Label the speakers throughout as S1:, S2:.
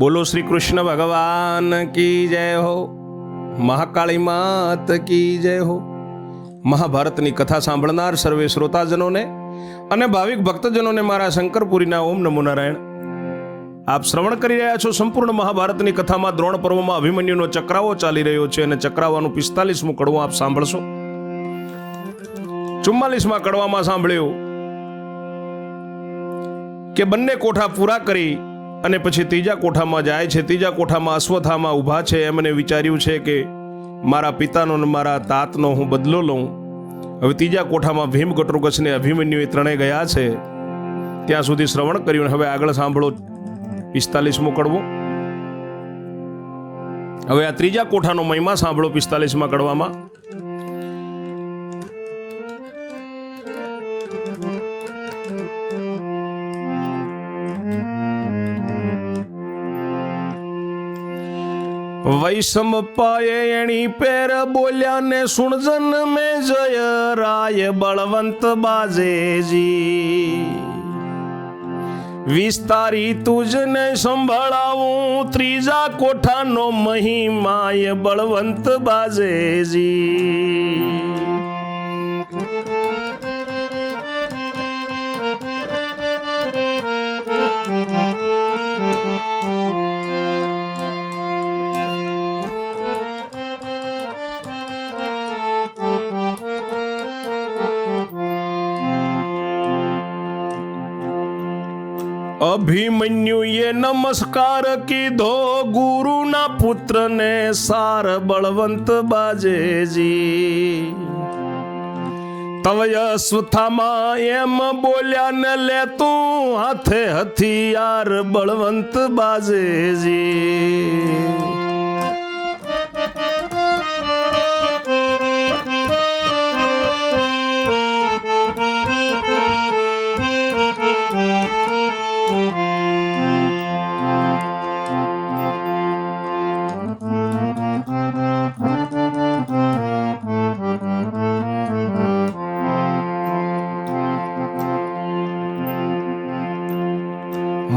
S1: બોલો શ્રી કૃષ્ણ ભગવાન કી જય હો, મહાકાળી માત કી જય હો। મહાભારતની કથા સાંભળનાર સર્વે શ્રોતાજનોને અને ભાવિક ભક્તજનોને મારા શંકરપુરીના ઓમ નમો નારાયણ। આપ શ્રવણ કરી રહ્યા છો સંપૂર્ણ મહાભારતની કથામાં દ્રોણ પર્વમાં અભિમન્યુનો ચક્રાવો ચાલી રહ્યો છે અને ચક્રાવાનું 45મું કડવું આપ સાંભળશો। 44મા કડવામાં સાંભળ્યું કે બંને કોઠા પૂરા કરી અને પછી ત્રીજા કોઠામાં જાય છે। ત્રીજા કોઠામાં અશ્વત્થામા ઊભા છે। એમને વિચાર્યું છે કે મારા પિતાનો અને મારા તાતનો હું બદલો લઉં। હવે ત્રીજા કોઠામાં ભીમ ઘટોત્કચ ને અભિમન્યુ એ ત્રણેય ગયા છે। ત્યાં સુધી શ્રવણ કર્યું। હવે આગળ સાંભળો 45મું કડવું। હવે આ ત્રીજા કોઠાનો મહિમા સાંભળો 45મા કડવામાં। વૈષમ પાયે એણી પેર બોલ્યા ને સુણજન મેં જય રાય બળવંત બાજેજી। વિસ્તારી તુજને સંભળાવું ત્રીજા કોઠાનો મહિમાય બળવંત બાજેજી। અભિમન્યુએ નમસ્કાર કીધો ગુરુના પુત્રને સાર બળવંત બાજેજી। તવય અશ્વત્થામા એમ બોલ્યા ને લેતું હાથે હથિયાર બળવંત બાજેજી।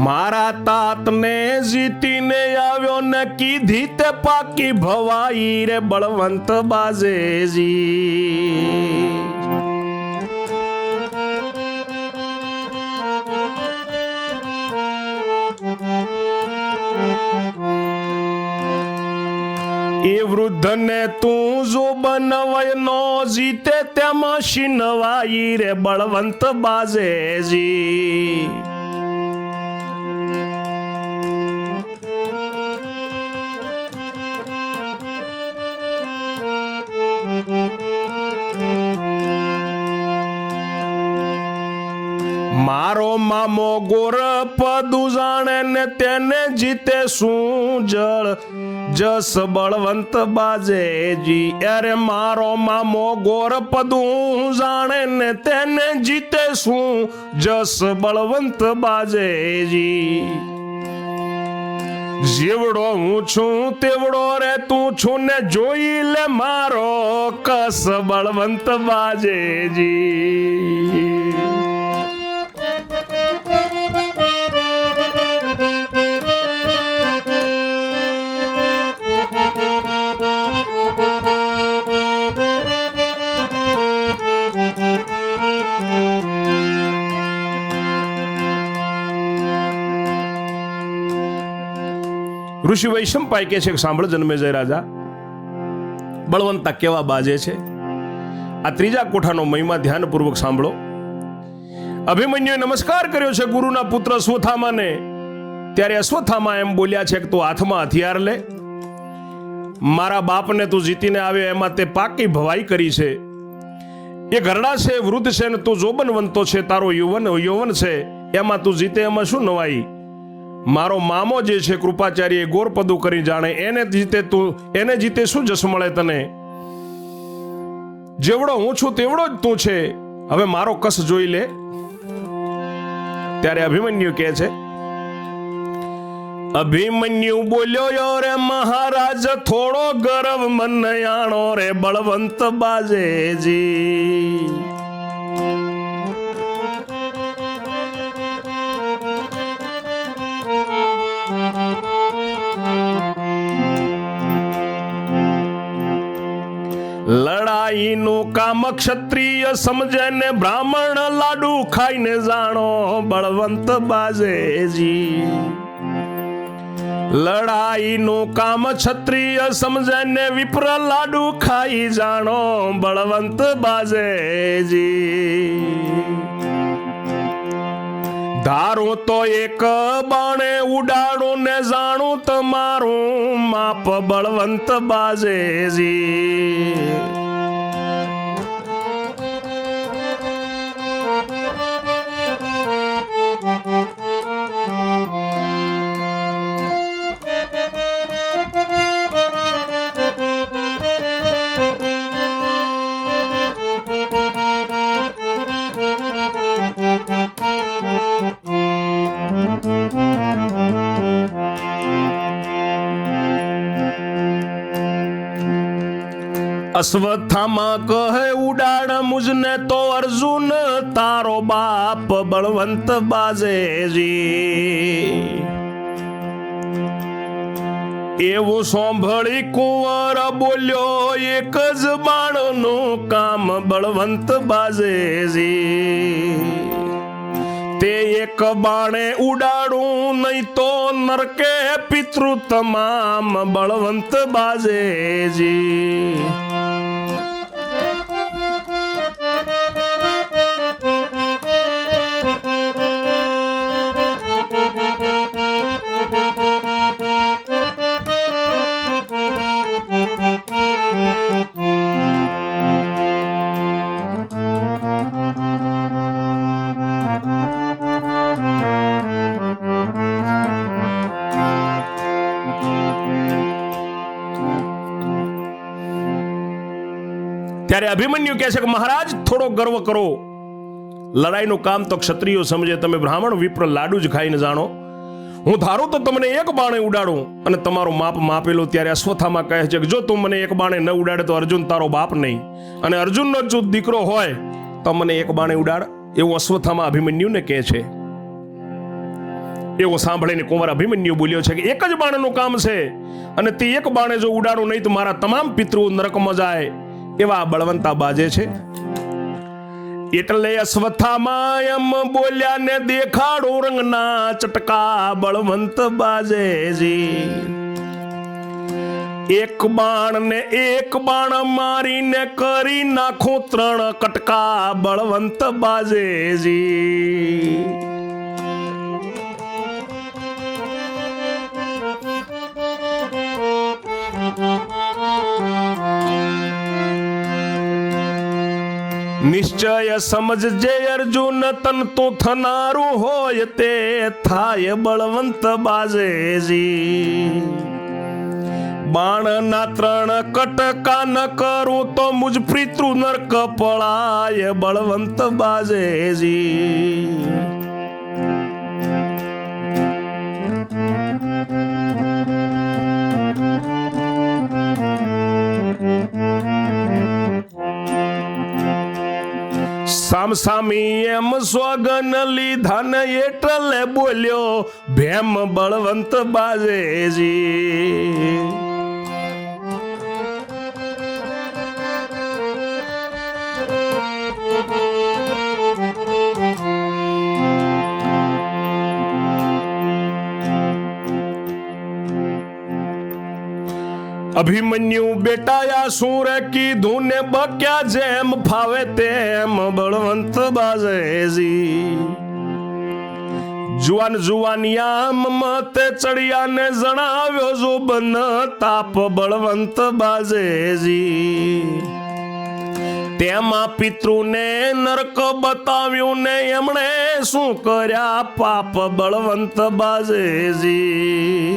S1: મારા તાતને જીતીને આવ્યો ને કીધી તે પાકી ભવાઈ રે બળવંત બાજેજી। એ વૃદ્ધને તું જો બનવાય નો જીતે તેમાં શીનવાઈ રે બળવંત બાજેજી। મારો મામો ગોરપદુ જાણે ને તેને જીતે શું જળ જસ બળવંત બાજેજી। અરે મારો મામો ગોરપદુ જાણે ને તેને જીતે શું જસ બળવંત બાજેજી। જેવડો હું છું તેવડો રે તું છું ને જોઈ લે મારો કસ બળવંત બાજેજી। ઋષિ વૈશંપાય કહે છે કે સાંભળ જન્મેજય રાજા, બળવંતા કેવા બાજે છે। આ ત્રીજા કોઠાનો મહિમા ધ્યાનપૂર્વક સાંભળો। અભિમન્યુએ નમસ્કાર કર્યો છે ગુરુના પુત્ર અશ્વત્થામાને। ત્યારે અશ્વત્થામા એમ બોલ્યા છે કે તું હાથમાં હથિયાર લે। મારા બાપને તું જીતીને આવ્યો એમાં તે પાકી ભવાઈ કરી છે। એ ઘરડા છે, વૃદ્ધ છે ને તું જોબનવંતો છે, તારો યૌવન છે, એમાં તું જીતે એમાં શું નવાઈ। મારો મામો જે છે કૃપાચાર્ય ગોરપદુ કરી જાણે એને જીતે શું જશ મળે તને। જેવડો હું છું તેવડો જ તું છે, હવે મારો કસ જોઈ લે। ત્યારે અભિમન્યુ કહે છે, અભિમન્યુ બોલ્યો રે મહારાજ થોડો ગર્વ મન આણો રે બળવંત બાજેજી। કામ ક્ષત્રિય સમજે ને બ્રાહ્મણ લાડુ ખાઈને જાણો બળવંત બાજેજી લડાઈનું કામ ક્ષત્રિય સમજે ને વિપ્ર લાડુ ખાઈ જાણો બળવંત બાજેજી ધારું તો એક બાણે ઉડાડું ને જાણું તમારું માપ બળવંત બાજેજી અશ્વત્થામા કહે ઉડાડ મુજને તો અર્જુન તારો બાપ બળવંત બાજેજી એવું સાંભળી કુંવર બોલ્યો એક જ બાણનું કામ બળવંત બાજેજી તે એક બાણે ઉડાડું નહીં તો નરકે પિતૃ તમામ બળવંત બાજેજી ત્યારે અભિમન્યુ કહે છે કે મહારાજ થોડો ગર્વ કરો લડાઈનું કામ તો ક્ષત્રિયો સમજે તમે બ્રાહ્મણ વિપ્ર લાડુ જ ખાઈને જાણો હું ધારું તો તમને એક બાણે ઉડાડું અને તમારું માપ માપેલું ત્યારે અશ્વત્થામા કહે છે કે જો તું મને એક બાણે ન ઉડાડે તો અર્જુન તારો બાપ નહીં અને અર્જુનનો જો દીકરો હોય તો મને એક બાણે ઉડાડ એવું અશ્વત્થામા અભિમન્યુને કહે છે એવું સાંભળીને કુંવર અભિમન્યુ બોલ્યો છે કે એક જ બાણનું કામ છે અને તે એક બાણે જો ઉડાડું નહીં તો મારા તમામ પિતૃ નરકમાં જાય એવા બળવંતા બાજે છે એટલે અશ્વત્થામા એમ બોલ્યા ને દેખાડો રંગના ચટકા બળવંત બાજેજી એક બાણ ને એક બાણ મારીને કરી નાખો 3 કટકા બળવંત બાજેજી નિશ્ચય સમજજે અર્જુન તન તો થનારું હોય તે થાય બળવંત બાજેજી બાણના 3 કટકા ન કરું તો મુજ પિતૃ નરક પળાય બળવંત બાજેજી સામસામી એમ સ્વગન લીધા ને એટલે બોલ્યો ભેમ બળવંત બાજેજી અભિમન્યુ બેટાયા સુર કીધું ને બક્યા જેમ ફાવે તેમ બળવંત બાજેજી જુવાન જુવાનિયામ મતે ચડિયા ને જણાવ્યો જો બન તાપ બળવંત બાજેજી તેમાં પિતૃને નરક બતાવ્યું ને એમણે શું કર્યા પાપ બળવંત બાજેજી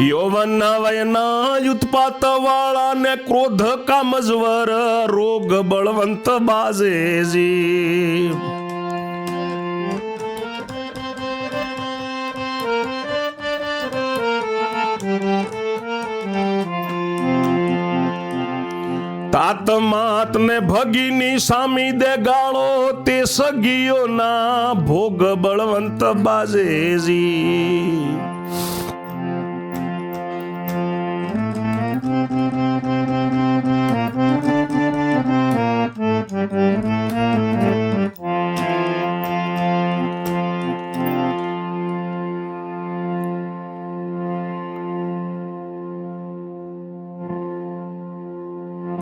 S1: યૌવન વયના ઉત્પાત વાળા ને ક્રોધ કામજવર રોગ બળવંત બાજેજી તાત માત ને ભગીની સામી દે ગાળો તે સગીઓ ના ભોગ બળવંત બાજેજી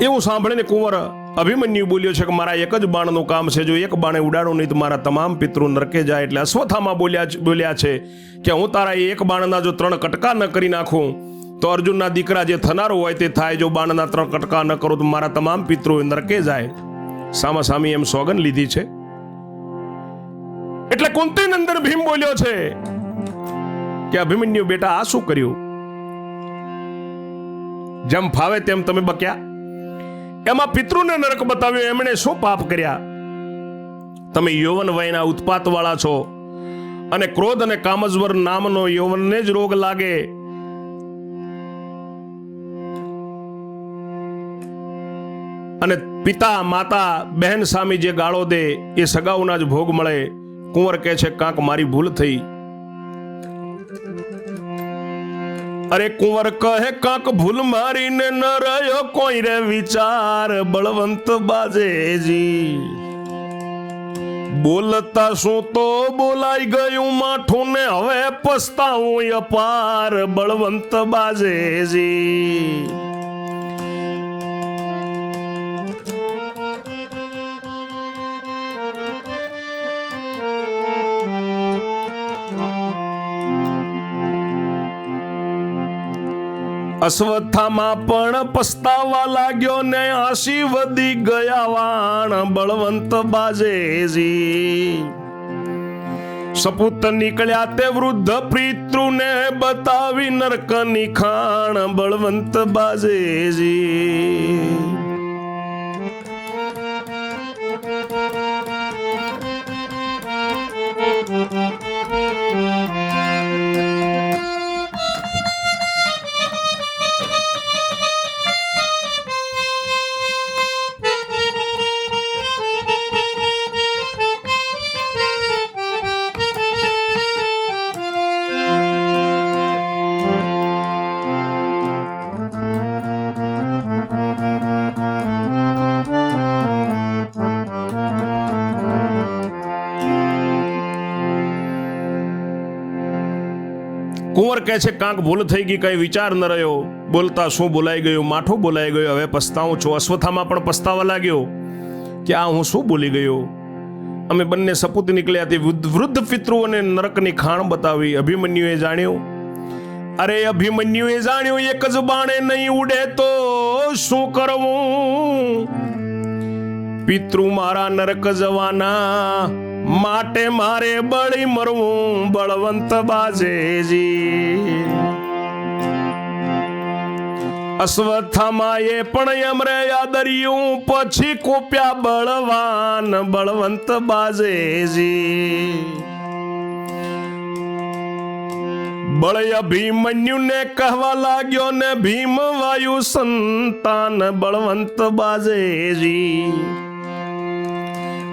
S1: એવું સાંભળીને કુંવર અભિમન્યુ બોલ્યો છે કે મારા એક જ બાણનું કામ છે, જો એક બાણે ઉડાડું નહીં તો મારા તમામ પિતૃ નરકે જાય. એટલે અશ્વત્થામા બોલ્યા છે કે હું તારા એક બાણના જો 3 કટકા ન કરી નાખું તો અર્જુનના દીકરા જે થનારો હોય તે થાય. જો બાણના 3 કટકા ન કરું તો મારા તમામ પિતૃ નરકે જાય. સામાસામી એમ સોગન લીધી છે. એટલે કુંતી નંદન ભીમ બોલ્યો છે કે અભિમન્યુ બેટા આ શું કર્યું? જેમ ફાવે તેમ તમે બક્યા. એમાં પિતૃને નરક બતાવ્યો, એમણે શું પાપ કર્યા? તમે યૌવન વયના ઉત્પાત વાળા છો અને ક્રોધ અને કામજવર નામનો યૌવનને જ રોગ લાગે. અને પિતા માતા બહેન સામે જે ગાળો દે એ સગાઉના જ ભોગ મળે. કુંવર કહે છે કાંક મારી ભૂલ થઈ. અરે કુંવર કહે કાંક ભૂલ મારીને ન રહ્યો કોઈ રે વિચાર. બળવંત બાજેજી બોલતા શું તો બોલાઈ ગયું માઠું ને હવે પસ્તાવું અપાર. બળવંત બાજેજી અશ્વત્થામાં પણ પસ્તાવા લાગ્યો ને આશી વધી ગયા વાણ. બળવંત બાજેજી સપૂત નીકળ્યા તે વૃદ્ધ પિતૃને બતાવી નરકની ખાણ. બળવંત બાજેજી કુંવર કહે છે કાંક ભૂલ થઈ ગઈ, કઈ વિચાર ન રહ્યો. બોલતા શું બોલાઈ ગયું, માઠું બોલાઈ ગયું, હવે પસ્તાવું છું. અશ્વત્થામા પણ પસ્તાવા લાગ્યો કે આ હું શું બોલી ગયો. અમે બંને સપૂત નીકળ્યા તે વૃદ્ધ પિતૃઓને નરકની ખાણ બતાવી. અભિમન્યુએ જાણ્યું, અરે અભિમન્યુએ જાણ્યું એક જ બાણે નહીં ઉડે તો શું કરવું. પિતૃ મારા નરક જવાના માટે મારે બળી મરવું. બળવંત બાજેજી અશ્વત્થામાએ પણ એમરે યાદર્યું પછી કોપ્યા બળવાન. બળવંત બાજેજી બળ અભિમન્યુને કહેવા લાગ્યો ને ભીમ વાયુ સંતાન. બળવંત બાજેજી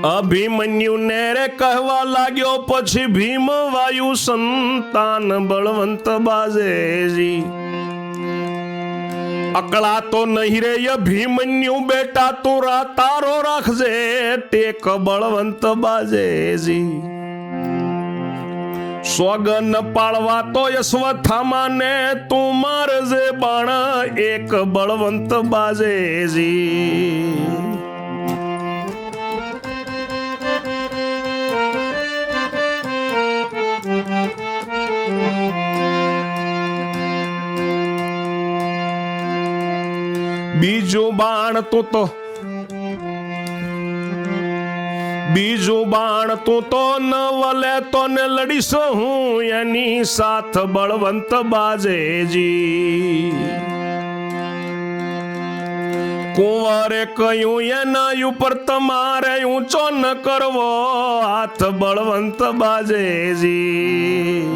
S1: અભિમન્યુને રે કહેવા લાગ્યો પછી ભીમ વાયુ સંતાન. બળવંત બાજેજી અકળા તો નહીં રે અભિમન્યુ બેટા તું તારો રાખજે ટેક. બળવંત બાજેજી સોગન પાળવા તો અશ્વત્થામાને તું મારજે બાણ એક. બળવંત બાજેજી બીજું બાણ તું તો ન વલે તો ને લડીશ હું એની સાથ. બળવંત બાજેજી કુંવરે કહ્યું એના ઉપર તમારે ઊંચો ન કરવો હાથ. બળવંત બાજેજી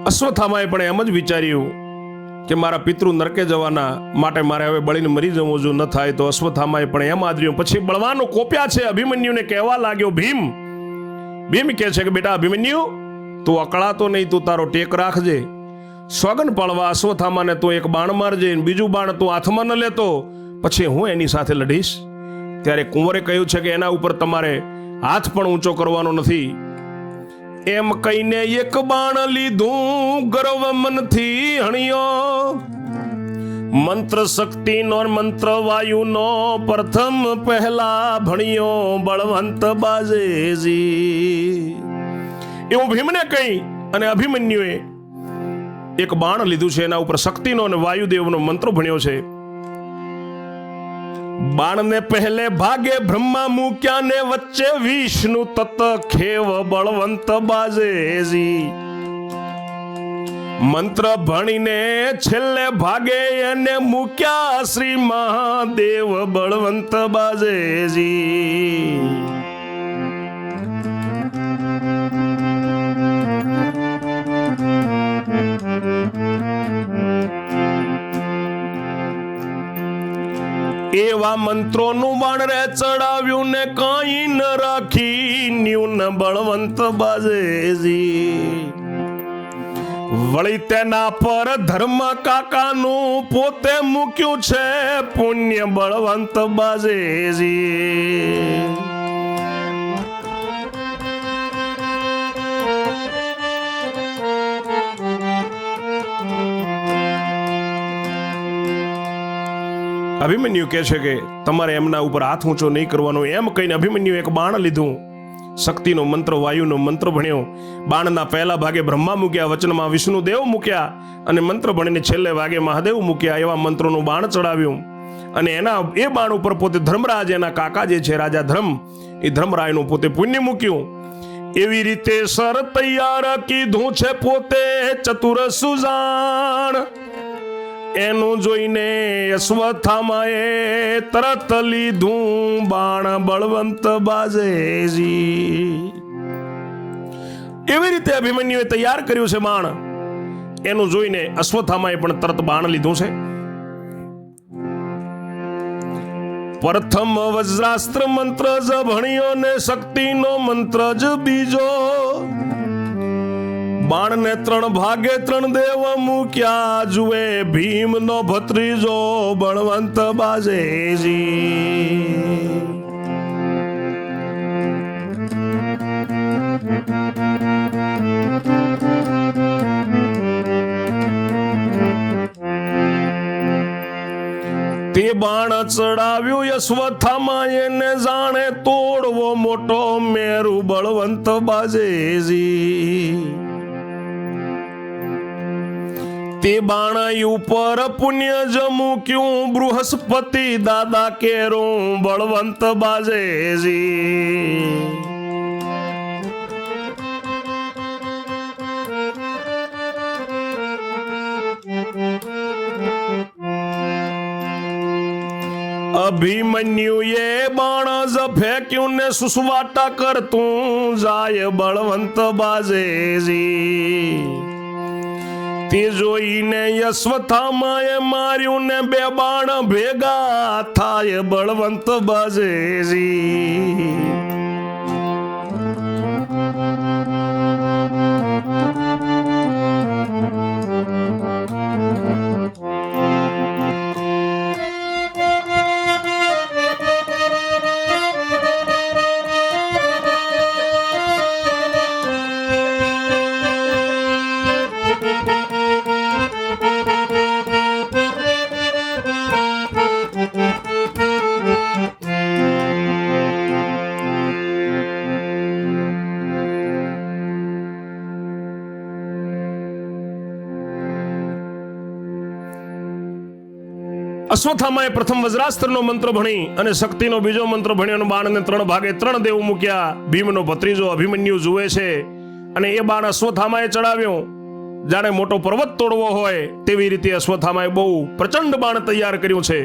S1: અશ્વત્થામાએ પણ એમ જ વિચાર્યું કે મારા પિતૃ નરકે જવાના માટે મારે હવે બળીને મરી જવું જો ન થાય તો અશ્વત્થામાએ પણ એમ આદર્યું. પછી બળવાનો કોપ્યા છે અભિમન્યુને કહેવા લાગ્યો ભીમ કહે છે કે બેટા અભિમન્યુ તું અકળાતો નહીં, તું તારો ટેક રાખજે. સોગન પાળવા અશ્વત્થામાને તું એક બાણ મારજે, બીજું બાણ તું હાથમાં ન લેતો, પછી હું એની સાથે લડીશ. ત્યારે કુંવરે કહ્યું છે કે એના ઉપર તમારે હાથ પણ ઊંચો કરવાનો નથી. એમ કહીને એક બાણ લીધું ગર્વ મનથી હણિયો, મંત્ર શક્તિનો મંત્ર વાયુનો પ્રથમ પહેલા ભણ્યો બળવંત બાજેજી. એવું ભીમને કહી અને અભિમન્યુએ એક બાણ લીધું છે, એના ઉપર શક્તિનો અને વાયુદેવનો મંત્ર ભણ્યો છે. બાણને પહેલે ભાગે બ્રહ્મા મૂક્યા ને વચ્ચે વિષ્ણુ તત ખેવ બળવંત બાજેજી. મંત્ર ભણીને છેલ્લે ભાગે એને મૂક્યા શ્રી મહાદેવ બળવંત બાજેજી. એવા મંત્રોનું બાણ રે ચડાવ્યું ને કઈ ન રાખી ન્યૂન બળવંત બાજેજી. વળી તેના પર ધર્મ કાકાનું પોતે મૂક્યું છે પુણ્ય બળવંત બાજેજી. અભિમન્યુ કહે છે કે તમારે એમના ઉપર હાથ ઊંચો નહીં કરવાનો. એમ કહીને અભિમન્યુ એક બાણ લીધું, શક્તિનો મંત્ર વાયુનો મંત્ર ભણ્યો. બાણના પહેલા ભાગે બ્રહ્મા મૂક્યા, વચનમાં વિષ્ણુદેવ મૂક્યા અને મંત્ર ભણીને છેલ્લે ભાગે મહાદેવ મૂક્યા. એવા મંત્રોનું બાણ ચડાવ્યું અને એ બાણ ઉપર પોતે ધર્મરાજ એના કાકા જે છે રાજા ધર્મ, એ ધર્મરાયનું પોતે પુણ્ય મૂક્યું. એવી રીતે સર તૈયાર કીધું છે પોતે ચતુર સુજાણ. એનું જોઈને અશ્વત્થામાએ તરત લીધું બાણ બળવંત બાજેજી. એવી રીતે અભિમન્યુએ તૈયાર કર્યું છે બાણ, એનું જોઈને અશ્વત્થામાએ પણ તરત બાણ લીધું છે. પ્રથમ વજ્રાસ્ત્ર મંત્ર જ ભણ્યો ને શક્તિનો મંત્ર જ બીજો. બાણને 3 ભાગે 3 દેવ મૂક્યા, જુએ ભીમનો ભત્રીજો બળવંત બાજેજી. તે બાણ ચડાવ્યું અશ્વત્થામાએ ને જાણે તોડવો મોટો મેરુ બળવંત બાજેજી. તે બાણ ઉપર પુણ્ય જ મૂક્યું બૃહસ્પતિ દાદા કેરું બળવંત બાજેજી. અભિમન્યુએ બાણ જ ફેંક્યું ને સુસવાટા કરતું જાય બળવંત બાજેજી. તે જોઈને અશ્વત્થામાએ માર્યું ને 2 બાણ ભેગા થાય બળવંત બાજેજી. અશ્વત્થામાએ પ્રથમ વજ્રાસ્ત્રનો મંત્ર ભણી અને શક્તિનો બીજો મંત્ર ભણ્યો અને બાણને 3 ભાગે 3 દેવ મૂક્યા. ભીમનો ભત્રીજો અભિમન્યુ જુએ છે અને એ બાણ અશ્વત્થામાએ ચડાવ્યો. જાણે મોટો પર્વત તોડવો હોય તેવી રીતે અશ્વત્થામાએ બહુ પ્રચંડ બાણ તૈયાર કર્યું છે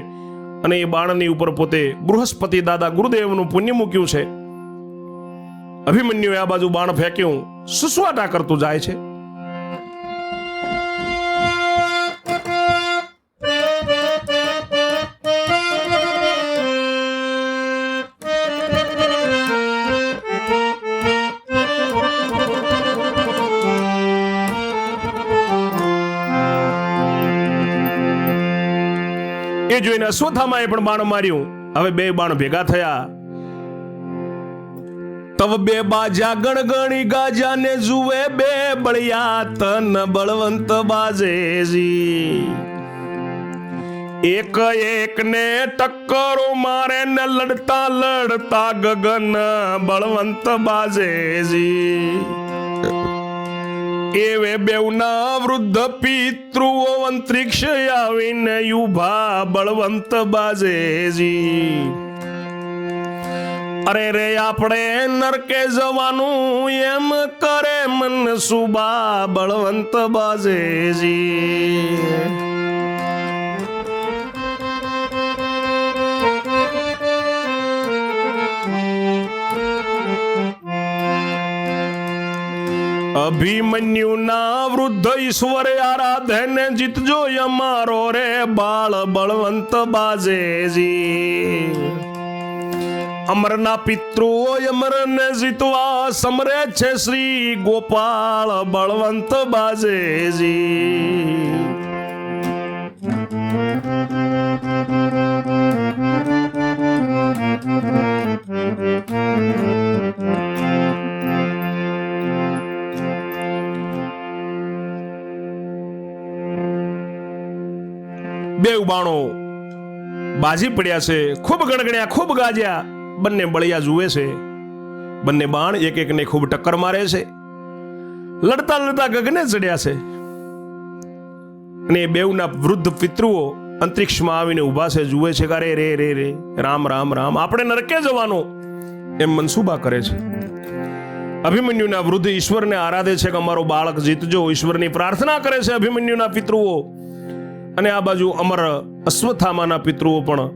S1: અને એ બાણની ઉપર પોતે બૃહસ્પતિ દાદા ગુરુદેવનું પુણ્ય મૂક્યું છે. અભિમન્યુએ આ બાજુ બાણ ફેંક્યું, સુસવાટા કરતું જાય છે. એ જોઈને અશ્વત્થામાએ પણ બાણ માર્યું. હવે બે બાણ ભેગા થયા. તવ બે બાજા ગણગણી ગાજા ને જુએ બે બળિયા તન બળવંત બાજેજી. એક એક ને ટક્કરો મારે ને લડતા લડતા ગગન બળવંત બાજેજી. એવે બેવના વૃદ્ધ પિતૃઓ અંતરિક્ષ આવીને યુભા બળવંત બાજેજી. અરે રે આપણે નરકે જવાનું એમ કરે મન સુબા બળવંત બાજેજી. અભિમન્યુના વૃદ્ધ ઈશ્વર આરાધને જીતજો અમારો રે બાળ બળવંત બાજેજી. અમરના પિતૃઓ અમરને જીતવા સમરે છે શ્રી ગોપાળ બળવંત બાજેજી. બે બાણો બાજી પડ્યા છે. ખૂબ ગણગણ્યા, ખૂબ ગાજ્યા. બંને બળિયા જુએ છે. બંને બાણ એક એકને ખૂબ ટક્કર મારે છે. લડતા લડતા ગગને ચડ્યા છે. અને બેઉના વૃદ્ધ પિતૃઓ અંતરિક્ષમાં આવીને ઊભા છે, જુએ છે કે અરે રે રે રે રામ રામ રામ આપણે નરકે જવાનું એમ મનસુબા કરે છે. અભિમન્યુના વૃદ્ધ ઈશ્વરને આરાધે છે કે અમારો બાળક જીતજો. ઈશ્વરની પ્રાર્થના કરે છે અભિમન્યુના પિતૃઓ. અને આ બાજુ અમર અશ્વત્થામાના પિતૃઓ પણ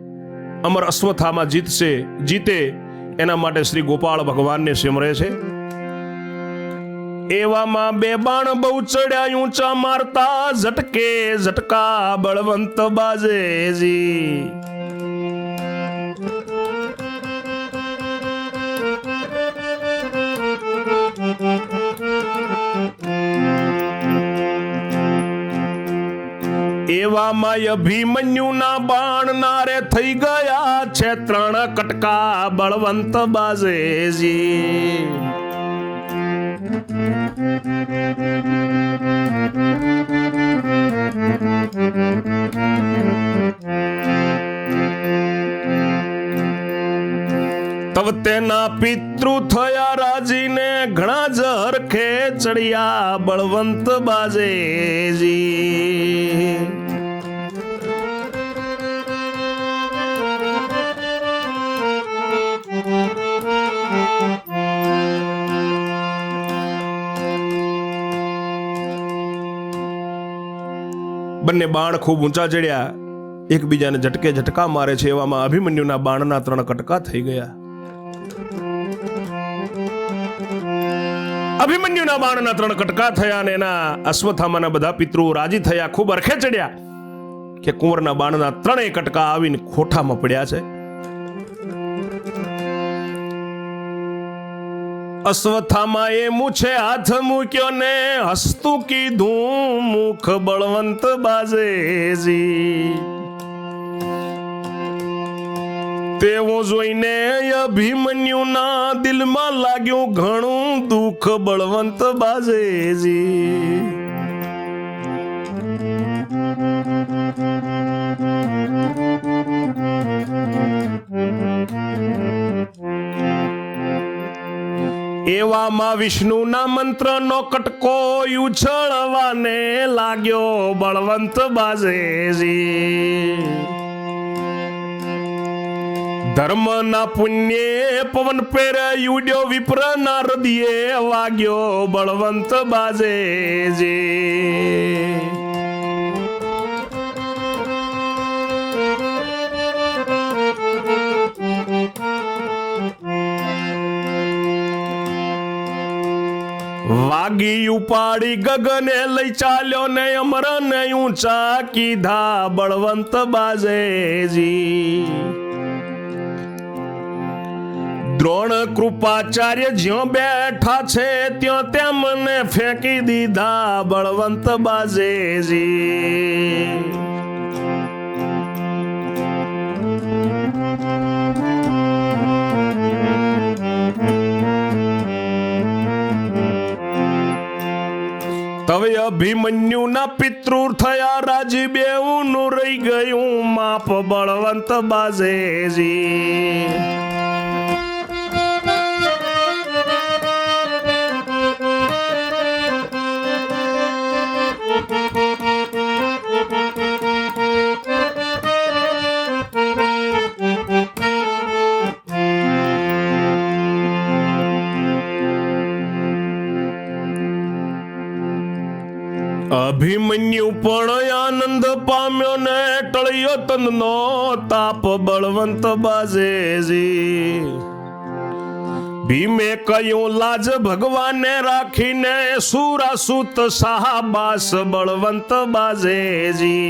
S1: અમર અશ્વત્થામા જીતે એના માટે શ્રી ગોપાળ ભગવાનને સિમરે છે. એવામાં બે બાણ બહુ ચડ્યા ઊંચા મારતા ઝટકે ઝટકા બળવંત બાજેજી. એવામાં અભિમન્યુના બાણ નારે થઈ ગયા છે 3 કટકા બળવંત બાજેજી. તવ તેના પિતૃ થયા રાજીને ઘણા જ હરખે ચડ્યા બળવંત બાજેજી. બંને બાણ ખૂબ ઊંચા ચડ્યા, એકબીજાને ઝટકે ઝટકા મારે છે. એવામાં અભિમન્યુના બાણના 3 કટકા થઈ ગયા. અભિમન્યુના બાણના 3 કટકા થયા અને એના અશ્વત્થામાના બધા પિતૃઓ રાજી થયા, ખૂબ અરખે ચડ્યા કે કુંવરના બાણના 3 કટકા આવીને ખોઠામાં પડ્યા છે. અશ્વત્થામાએ મૂછે હાથ મૂક્યો ને હસતું કીધું મુખ બળવંત બાજેજી. તેવો જોઈને અભિમન્યુના દિલમાં લાગ્યું ઘણું દુઃખ બળવંત બાજેજી. એવામાં વિષ્ણુના મંત્રનો કટકો ઉછળવાને લાગ્યો બળવંત બાજેજી. ધર્મના પુણ્યે પવન પેરે યુડ્યો વિપ્રના હૃદયે વાગ્યો બળવંત બાજેજી. વાગી ઉપાડી ગગને લઈ ચાલ્યો ને અમરને ઊંચા કીધા બળવંત બાજેજી. દ્રોણ કૃપાચાર્ય જ્યાં બેઠા છે ત્યાં તેમને ફેંકી દીધા બળવંત બાજેજી. તવે અભિમન્યુના પિતૃ થયા રાજી બેઉનું રહી ગયું માપ બળવંત બાજેજી. અભિમન્યુ પણ આનંદ પામ્યો ને ટળ્યો તનનો તાપ બળવંત બાજેજી. ભીમે કહ્યું લાજ ભગવાને રાખીને સુરાસુત સાહાબાસ બળવંત બાજેજી.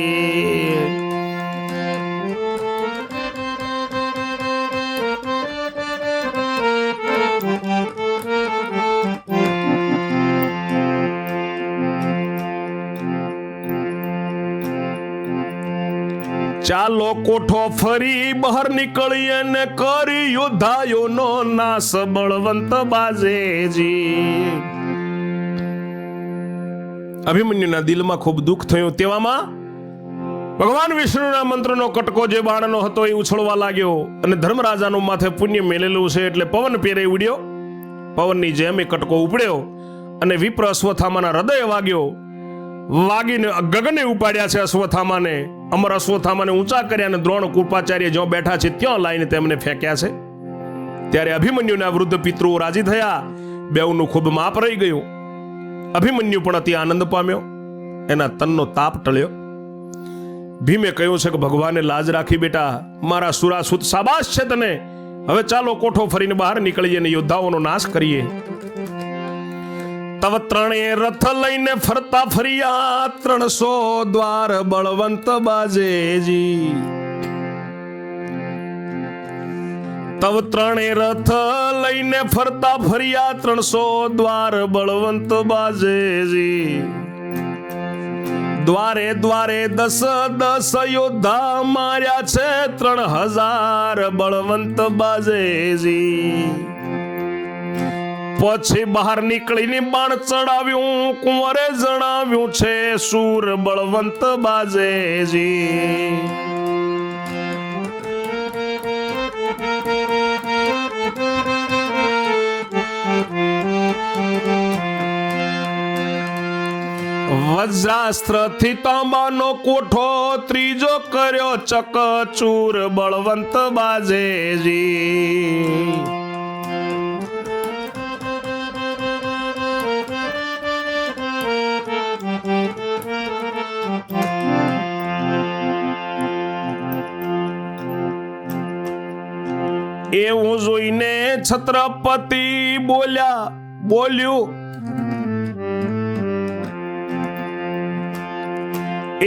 S1: ચાલો કોઠો ફરી બહાર નીકળીએ ને કરી યોદ્ધાયોનો નાશ બળવંત બાજેજી. અભિમન્યુના દિલમાં ખૂબ દુઃખ થયું. તેવામાં ભગવાન વિષ્ણુના મંત્રનો કટકો જે બાણનો હતો એ ઉછળવા લાગ્યો અને ધર્મરાજાનું માથે પુણ્ય મેલેલું છે એટલે પવન પેરે ઉડ્યો. પવનની જેમ એ કટકો ઉપડ્યો અને વિપ્ર અશ્વત્થામાના હૃદય વાગ્યો. વાગીને ગગને ઉપાડ્યા છે અશ્વત્થામાને. અમર અશ્વત્થામાને ઊંચા કર્યા અને દ્રોણ કૃપાચાર્ય જ્યાં બેઠા છે ત્યાં લાઈને તેમને ફેંક્યા છે. ત્યારે અભિમન્યુના વૃદ્ધ પિતૃઓ રાજી થયા. બેઉનું ખૂબ માપ રહી ગયું. અભિમન્યુ પણ અતિ આનંદ પામ્યો. એના તનનો તાપ ટળ્યો. ભીમે કહ્યું છે કે ભગવાને લાજ રાખી બેટા, મારા સુરાસુત શાબાશ છે તને. હવે ચાલો કોઠો ફરીને બહાર નીકળીએ અને યોદ્ધાઓનો નાશ કરીએ. તવ ત્રણે રથ લઈને ફરતા ફર્યા 300 દ્વાર બળવંત બાજેજી. તવ ત્રણે રથ લઈને ફરતા ફર્યા 300 દ્વાર બળવંત બાજેજી. દ્વારે દ્વારે 10 યોદ્ધા માર્યા છે 3000 બળવંત બાજેજી. પછી બહાર નીકળીને બાણ ચડાવ્યું. કુંવરે જણાવ્યું છે સૂર બળવંત બાજેજી. વજ્રાસ્ત્રથી તાંબાનો કોઠો ત્રીજો કર્યો ચકચૂર બળવંત બાજેજી. એવું જોઈને છત્રપતિ બોલ્યું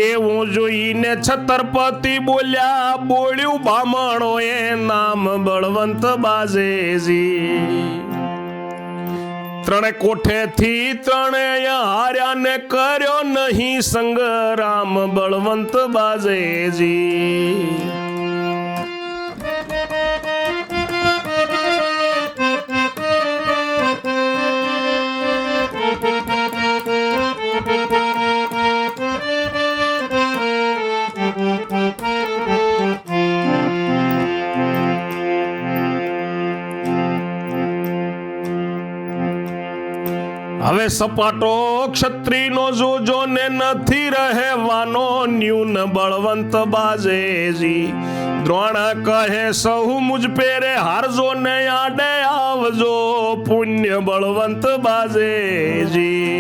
S1: એવું જોઈને છત્રપતિ બોલ્યું બામણો એ નામ બળવંત બાજેજી. ત્રણે કોઠેથી ત્રણેય હાર્યા ને કર્યો નહીં સંગ્રામ બળવંત બાજેજી. હવે સપાટો ક્ષત્રિયનો જોજો ને નથી રહેવાનો ન્યૂન બળવંત બાજેજી. દ્રોણ કહે સહુ મુજ પેરે હારજો ને આડે આવજો પુણ્ય બળવંત બાજેજી.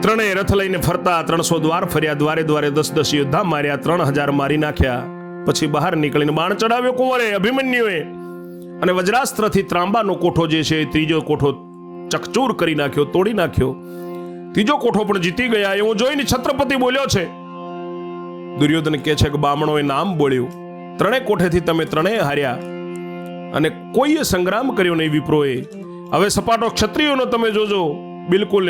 S1: ત્રણેય રથ લઈને ફરતા 300 દ્વાર ફર્યા. દ્વારે દ્વારે 10 યોદ્ધા માર્યા. 3000 મારી નાખ્યા. પછી બહાર નીકળીને બાણ ચડાવ્યો કુંવરે અભિમન્યુએ અને વજ્રાસ્ત્રથી ત્રાંબાનો કોઠો જે છે ત્રીજો કોઠો ચકચૂર કરી નાખ્યો, તોડી નાખ્યો. ત્રીજો કોઠો પણ જીતી ગયા એવું જોઈને છત્રપતિ બોલ્યો છે. દુર્યોધન કહે છે કે બામણોએ નામ બોલ્યું, ત્રણેય કોઠેથી તમે ત્રણેય હાર્યા અને કોઈએ સંગ્રામ કર્યો નહીં વિપ્રોએ. હવે સપાટો ક્ષત્રિયોનો તમે જોજો, બિલકુલ.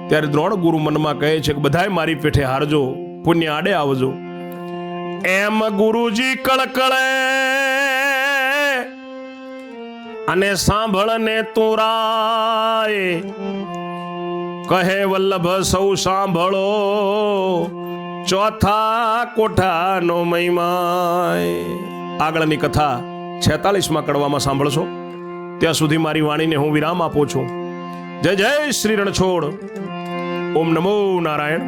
S1: ત્યારે દ્રોણ ગુરુ મનમાં કહે છે કે બધાય મારી પેઠે હારજો, પુણ્ય આડે આવજો. એમ ગુરુજી કળકળે અને સાંભળને તું રાય, કહે વલ્લભ સૌ સાંભળો, ચોથા કોઠાનો મહિમાય. આગળની કથા 46માં કડવામાં સાંભળશો. ત્યાં સુધી મારી વાણીને હું વિરામ આપું છું. જય જય શ્રી રણછોડ. ઓમ નમો નારાયણ.